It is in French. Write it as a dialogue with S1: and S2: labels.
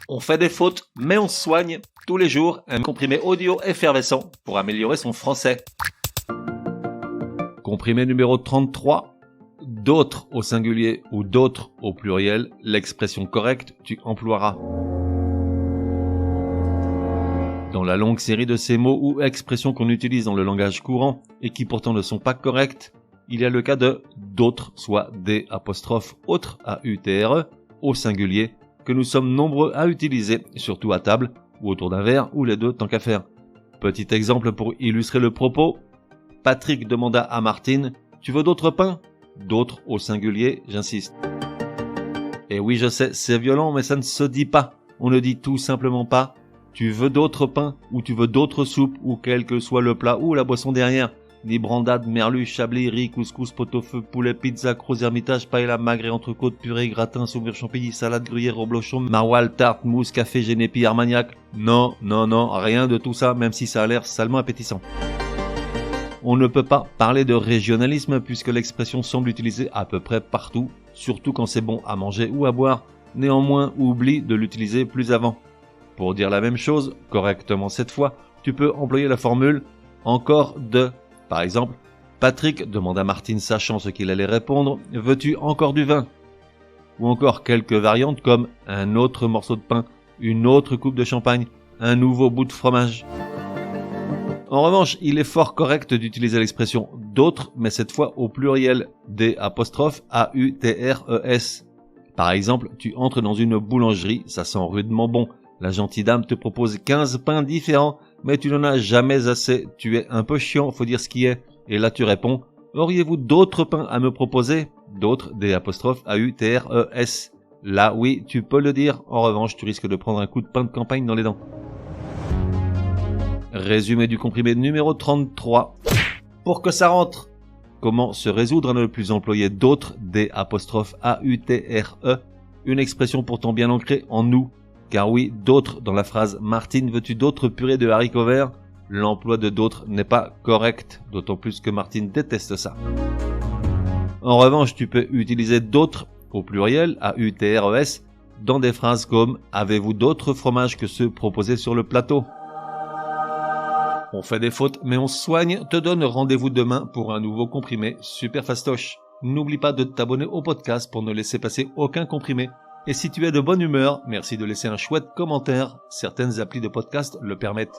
S1: On fait des fautes, mais on se soigne. Tous les jours, un comprimé audio effervescent pour améliorer son français. Comprimé numéro 33. D'autres au singulier ou d'autres au pluriel, l'expression correcte, tu emploieras. Dans la longue série de ces mots ou expressions qu'on utilise dans le langage courant et qui pourtant ne sont pas correctes, il y a le cas de d'autres, soit des apostrophes autres A-U-T-R-E, au singulier, que nous sommes nombreux à utiliser, surtout à table ou autour d'un verre ou les deux tant qu'à faire. Petit exemple pour illustrer le propos. Patrick demanda à Martine, tu veux d'autres pains ? D'autres au singulier, j'insiste. Et oui, je sais, c'est violent, mais ça ne se dit pas. On ne dit tout simplement pas tu veux d'autres pains ou tu veux d'autres soupes ou quel que soit le plat ou la boisson derrière. Ni brandade, merlu, chablis, riz, couscous, pot-au-feu, poulet, pizza, crocs, hermitage, paella, magret, entrecôte, purée, gratin, saumure, chantilly, salade, gruyère, reblochon, maroilles, tarte, mousse, café, génépi, armagnac. Non, rien de tout ça, même si ça a l'air salement appétissant. On ne peut pas parler de régionalisme puisque l'expression semble utilisée à peu près partout, surtout quand c'est bon à manger ou à boire. Néanmoins, oublie de l'utiliser plus avant. Pour dire la même chose, correctement cette fois, tu peux employer la formule « encore de ». Par exemple, Patrick demande à Martine sachant ce qu'il allait répondre « veux-tu encore du vin ?» Ou encore quelques variantes comme « un autre morceau de pain »,« une autre coupe de champagne »,« un nouveau bout de fromage ». En revanche, il est fort correct d'utiliser l'expression « d'autres », mais cette fois au pluriel, D'-A-U-T-R-E-S. Par exemple, tu entres dans une boulangerie, ça sent rudement bon. La gentille dame te propose 15 pains différents, mais tu n'en as jamais assez, tu es un peu chiant, faut dire ce qui est. Et là tu réponds, auriez-vous d'autres pains à me proposer ? D'autres, D'-A-U-T-R-E-S. Là oui, tu peux le dire, en revanche tu risques de prendre un coup de pain de campagne dans les dents. Résumé du comprimé numéro 33. Pour que ça rentre. Comment se résoudre à ne plus employer d'autres, D'-A-U-T-R-E, une expression pourtant bien ancrée en nous. Car oui, d'autres dans la phrase « Martine, veux-tu d'autres purées de haricots verts ?» L'emploi de d'autres n'est pas correct, d'autant plus que Martine déteste ça. En revanche, tu peux utiliser d'autres, au pluriel, A-U-T-R-E-S, dans des phrases comme « Avez-vous d'autres fromages que ceux proposés sur le plateau ?» On fait des fautes, mais on se soigne, te donne rendez-vous demain pour un nouveau comprimé super fastoche. N'oublie pas de t'abonner au podcast pour ne laisser passer aucun comprimé. Et si tu es de bonne humeur, merci de laisser un chouette commentaire. Certaines applis de podcast le permettent.